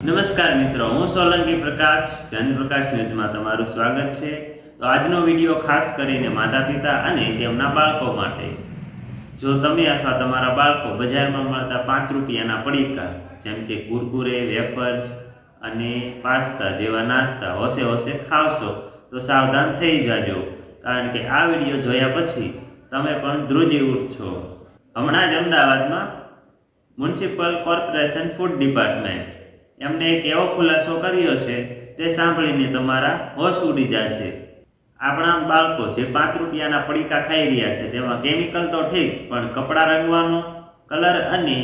નમસ્કાર મિત્રો, હું સોલંકી પ્રકાશ જનપ્રકાશ ન્યૂઝમાં તમારું સ્વાગત છે। તો આજનો વિડીયો ખાસ કરીને માતા-પિતા અને તેમના બાળકો માટે। જો તમે અથવા તમારા બાળકો બજારમાં મળતા 5 રૂપિયાના પડીકા જેમ કે કુરકુરે, વેફર્સ અને પાસ્તા જેવા નાસ્તા હોશે હોશે ખાવશો તો સાવધાન થઈ જાજો, કારણ કે આ વિડીયો જોયા પછી તમે પણ ધ્રુજી ઉઠશો। હમણાં જ અમદાવાદમાં મ્યુનિસિપલ કોર્પોરેશન ફૂડ ડિપાર્ટમેન્ટ એમને એક એવો ખુલાસો કર્યો છે તે સાંભળીને તમારા હોશ ઉડી જશે। આપણા બાળકો જે 5 રૂપિયાના પડીકા ખાઈ રહ્યા છે તેમાં કેમિકલ તો ઠીક, પણ કપડાં રંગવાનો કલર અને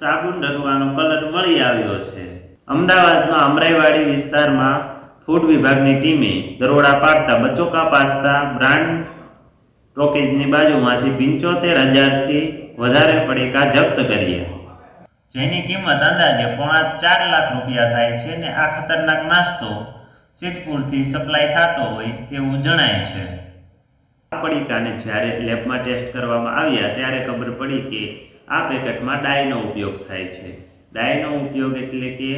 સાબુન રંગવાનો કલર મળી આવ્યો છે। અમદાવાદમાં અમરાઈવાડી વિસ્તારમાં ફૂડ વિભાગની ટીમે દરોડા પાડતા બચોકા પાસ્તા બ્રાન્ડ ટોકીઝની બાજુમાંથી 75,000થી વધારે પડીકા જપ્ત કર્યા, જેની કિંમત અંદાજે 4.5 લાખ રૂપિયા થાય છે ને આ ખતરનાક નાસ્તો સિદ્ધપુરથી સપ્લાય થતો હોય તેવું જણાય છે। આ પડીકાને જ્યારે લેબમાં ટેસ્ટ કરવામાં આવ્યા ત્યારે ખબર પડી કે આ પેકેટમાં ડાયનો ઉપયોગ થાય છે। ડાયનો ઉપયોગ એટલે કે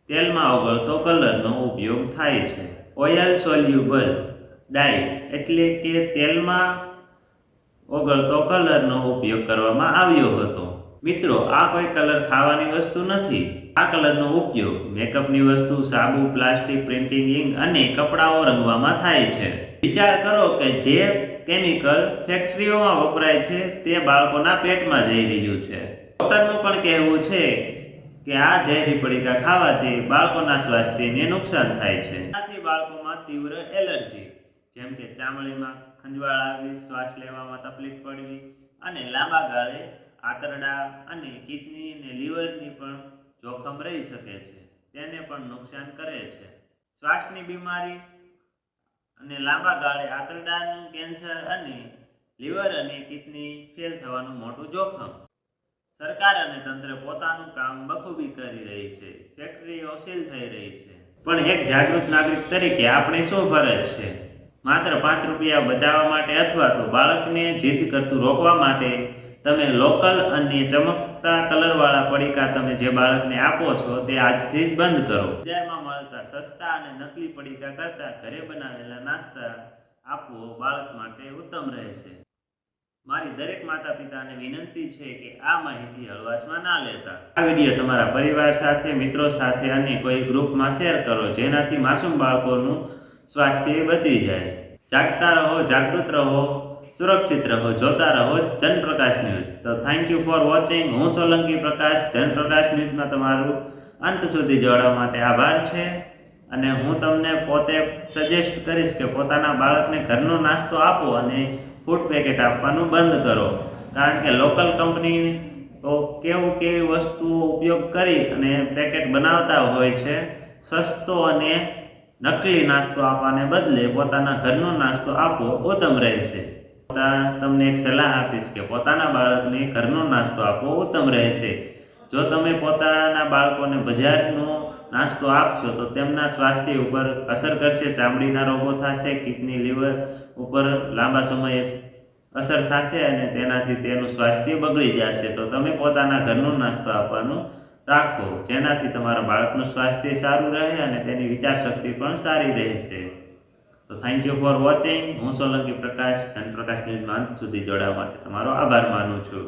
તેલમાં ઓગળતો કલરનો ઉપયોગ થાય છે। ઓઇલ સોલ્યુબલ ડાય એટલે કે તેલમાં ઓગળતો કલરનો ઉપયોગ કરવામાં આવ્યો હતો। મિત્રો, આ કોઈ કલર ખાવાની વસ્તુ નથી। આ કલરનો ઉપયોગ મેકઅપની વસ્તુ, સાબુ, પ્લાસ્ટિક, પ્રિન્ટિંગ ઇંક અને કપડાઓ રંગવામાં થાય છે। વિચાર કરો કે જે કેમિકલ ફેક્ટરીઓમાં વપરાય છે તે બાળકોના પેટમાં જઈ રહ્યું છે। ડોક્ટરનું પણ કહેવું છે કે આ ઝેરી પડીકા ખાવાથી બાળકોના સ્વાસ્થ્યને નુકસાન થાય છે। આથી બાળકોમાં તીવ્ર એલર્જી જેમ કે ચામડીમાં ખંજવાળ આવવી, શ્વાસ લેવામાં તકલીફ પડવી અને લાંબા ગાળે આંતરડા અને કિડની અને લીવરની પણ જોખમ રહી શકે છે, તેને પણ નુકસાન કરે છે। શ્વાસની બીમારી અને લાંબા ગાળે આંતરડાનું કેન્સર અને લીવર અને કિડની ફેલ થવાનું મોટું જોખમ। સરકાર અને તંત્ર પોતાનું કામ બખૂબી કરી રહી છે, ફેક્ટરીઓ સીલ થઈ રહી છે, પણ એક જાગૃત નાગરિક તરીકે આપણે શું ફરજ છે? માત્ર 5 રૂપિયા બચાવવા માટે અથવા તો બાળકને જીદ કરતું રોકવા માટે તમે લોકલ અને ચમકતા કલરવાળા પડીકા તમે જે બાળકને આપો છો તે આજથી જ બંધ કરો। બજારમાં મળતા સસ્તા અને નકલી પડીકા કરતાં ઘરે બનાવેલા નાસ્તા આપવો બાળક માટે ઉત્તમ રહેશે। મારી દરેક માતા પિતાને વિનંતી છે કે આ માહિતી હળવાશમાં ના લેતા। આ વિડીયો તમારા પરિવાર સાથે, મિત્રો સાથે અને કોઈ ગ્રુપમાં શેર કરો, જેનાથી માસૂમ બાળકોનું સ્વાસ્થ્ય બચી જાય। જાગતા રહો, જાગૃત રહો, સુરક્ષિત રહો, જોતા રહો જનપ્રકાશ ન્યૂઝ। તો થેન્ક યુ ફોર વોચિંગ। હું સોલંકી પ્રકાશ જનપ્રકાશ ન્યૂઝમાં તમારું અંત સુધી જોડાવા માટે આભાર છે। અને હું તમને પોતે સજેસ્ટ કરીશ કે પોતાના બાળકને ઘરનો નાસ્તો આપો અને ફૂડ પેકેટ આપવાનું બંધ કરો, કારણ કે લોકલ કંપની તો કેવી વસ્તુઓ ઉપયોગ કરી અને પેકેટ બનાવતા હોય છે। સસ્તો અને નકલી નાસ્તો આપવાને બદલે પોતાના ઘરનો નાસ્તો આપવો ઉત્તમ રહેશે। તમને એક સલાહ આપીશ કે પોતાના બાળકને ઘરનો નાસ્તો આપવો ઉત્તમ રહેશે। જો તમે પોતાના બાળકોને બજારનો નાસ્તો આપશો તો તેમના સ્વાસ્થ્ય ઉપર અસર કરશે, ચામડીના રોગો થશે, કિડની, લીવર ઉપર લાંબા સમયે અસર થશે અને તેનાથી તેનું સ્વાસ્થ્ય બગડી જશે। તો તમે પોતાના ઘરનો નાસ્તો આપવાનું રાખો, જેનાથી તમારા બાળકનું સ્વાસ્થ્ય સારું રહે અને તેની વિચારશક્તિ પણ સારી રહેશે। તો થેન્ક યુ ફોર વોચિંગ। હું સોલંકી પ્રકાશ જનપ્રકાશ ન્યૂઝમાં અંત સુધી જોડાવા માટે તમારો આભાર માનું છું।